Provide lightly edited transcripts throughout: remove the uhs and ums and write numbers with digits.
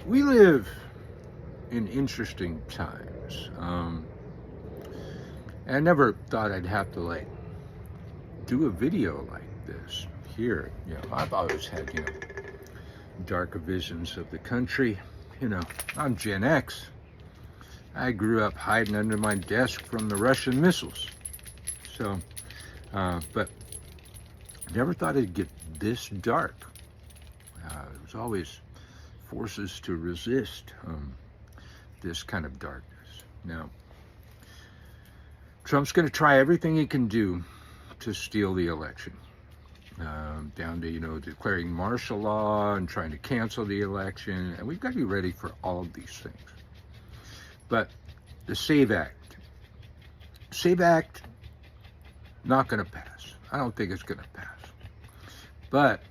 We live in interesting times. I never thought I'd have to do a video like this here. I've always had darker visions of the country. I'm Gen X. I grew up hiding under my desk from the Russian missiles. So, but never thought it'd get this dark. There was always forces to resist this kind of darkness. Now, Trump's going to try everything he can do to steal the election, down to, declaring martial law and trying to cancel the election. And we've got to be ready for all of these things. But the SAVE Act, not going to pass. I don't think it's going to pass. But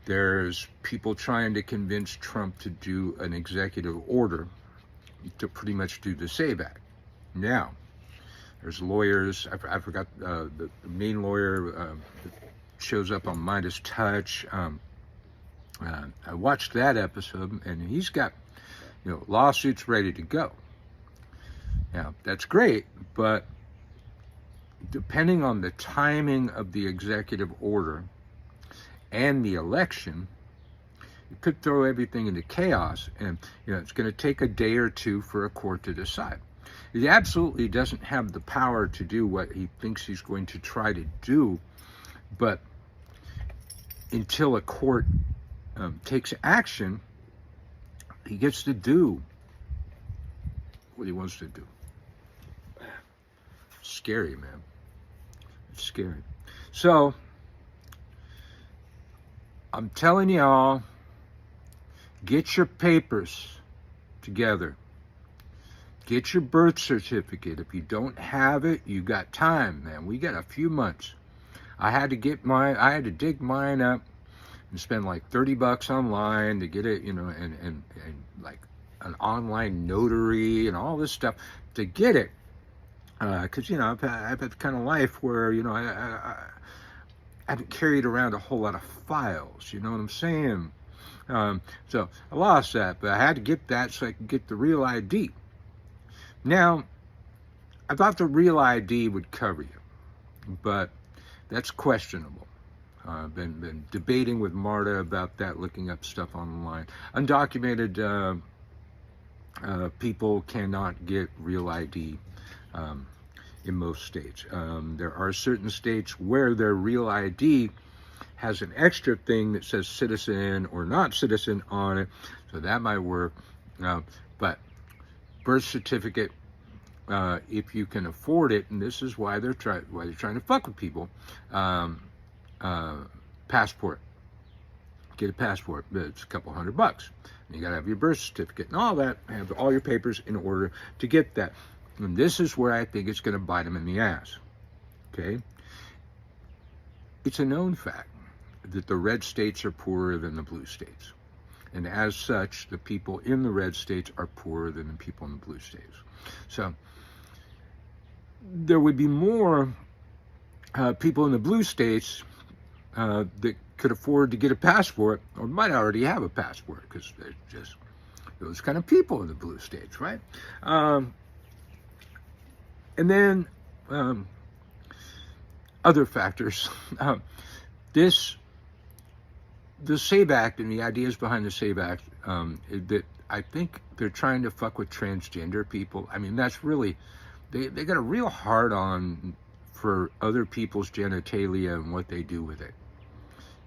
there's people trying to convince Trump to do an executive order to pretty much do the SAVE Act. Now, there's lawyers. I forgot the main lawyer that shows up on Midas Touch. I watched that episode, and he's got lawsuits ready to go. Now, that's great, but depending on the timing of the executive order and the election, it could throw everything into chaos, and it's going to take a day or two for a court to decide. He absolutely doesn't have the power to do what he thinks he's going to try to do, but until a court takes action, he gets to do what he wants to do. Scary, man. It's scary. So, I'm telling y'all, get your papers together. Get your birth certificate. If you don't have it, you got time, man. We got a few months. I had to dig mine up and spend like $30 online to get it, and like an online notary and all this stuff to get it. Because, I've had the kind of life where, I haven't carried around a whole lot of files, you know what I'm saying? So I lost that, but I had to get that so I could get the real ID. Now, I thought the real ID would cover you, but that's questionable. I've been debating with Marta about that, looking up stuff online. Undocumented people cannot get real ID in most states. There are certain states where their real ID has an extra thing that says citizen or not citizen on it, so that might work. But birth certificate, if you can afford it, and this is why they're trying to fuck with people. Passport. Get a passport. It's a couple $100. You got to have your birth certificate and all that. Have all your papers in order to get that. And this is where I think it's going to bite them in the ass. Okay? It's a known fact that the red states are poorer than the blue states. And as such, the people in the red states are poorer than the people in the blue states. So, there would be more people in the blue states that could afford to get a passport, or might already have a passport, because they're just those kind of people in the blue states, right? And then other factors. The SAVE Act and the ideas behind the SAVE Act, that I think they're trying to fuck with transgender people. I mean, that's really, they got a real hard on for other people's genitalia and what they do with it,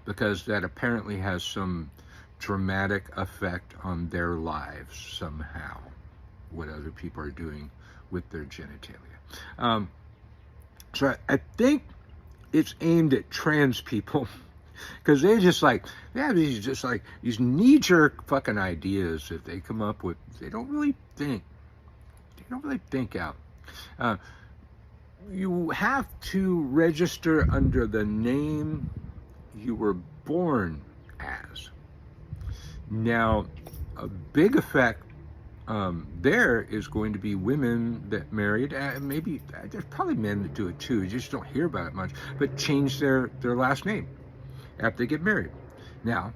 because that apparently has some dramatic effect on their lives somehow, what other people are doing with their genitalia. So I think it's aimed at trans people, because they just these knee-jerk fucking ideas that they come up with. They don't really think out. You have to register under the name you were born as. Now, a big effect there is going to be women that married, maybe there's probably men that do it too, you just don't hear about it much, but change their last name after they get married. Now,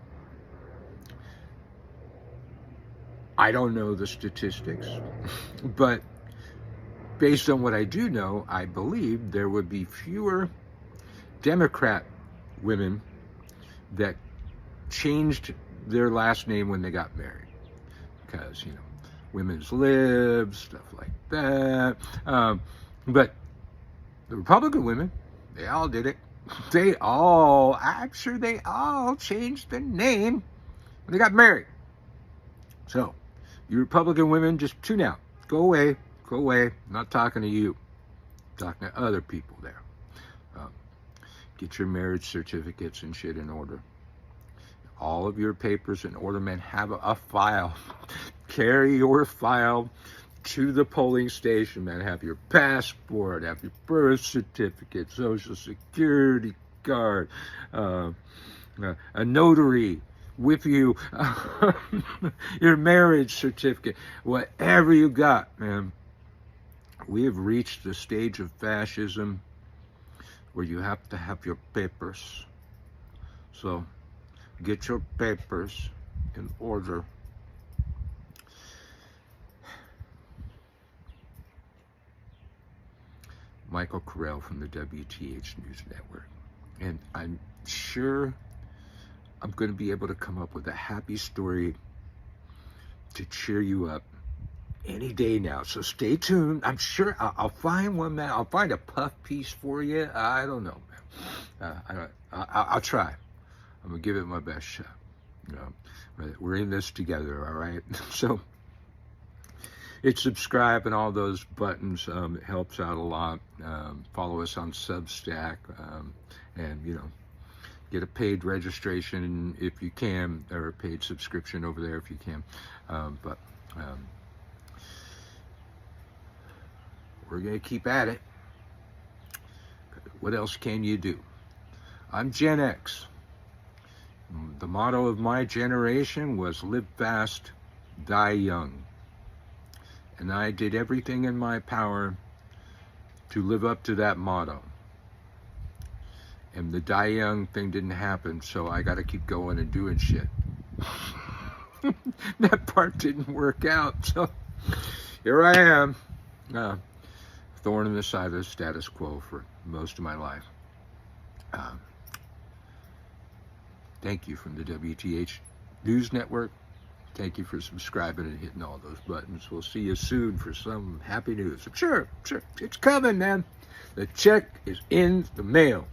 I don't know the statistics, but based on what I do know, I believe there would be fewer Democrat women that changed their last name when they got married, because, women's libs, stuff like that. But the Republican women, they all did it. I'm sure they all changed their name when they got married. So, you Republican women, just tune out. Go away. Go away. I'm not talking to you. I'm talking to other people there. Get your marriage certificates and shit in order. All of your papers in order, man. Have a file. Carry your file to the polling station, man. Have your passport, have your birth certificate, social security card, a notary with you, your marriage certificate, whatever you got, man. We have reached the stage of fascism where you have to have your papers. So get your papers in order. Michael Carell from the WTH News Network. And I'm sure I'm going to be able to come up with a happy story to cheer you up any day now. So stay tuned. I'm sure I'll find one, man. I'll find a puff piece for you. I don't know, man. I'll try. I'm going to give it my best shot. We're in this together, all right? So hit subscribe and all those buttons. It helps out a lot. Follow us on Substack, and get a paid registration if you can, or a paid subscription over there if you can. But we're gonna keep at it. What else can you do? I'm Gen X. The motto of my generation was live fast, die young. And I did everything in my power to live up to that motto. And the die young thing didn't happen, so I got to keep going and doing shit. That part didn't work out, so here I am. Thorn in the side of the status quo for most of my life. Thank you from the WTH News Network. Thank you for subscribing and hitting all those buttons. We'll see you soon for some happy news. Sure, it's coming, man. The check is in the mail.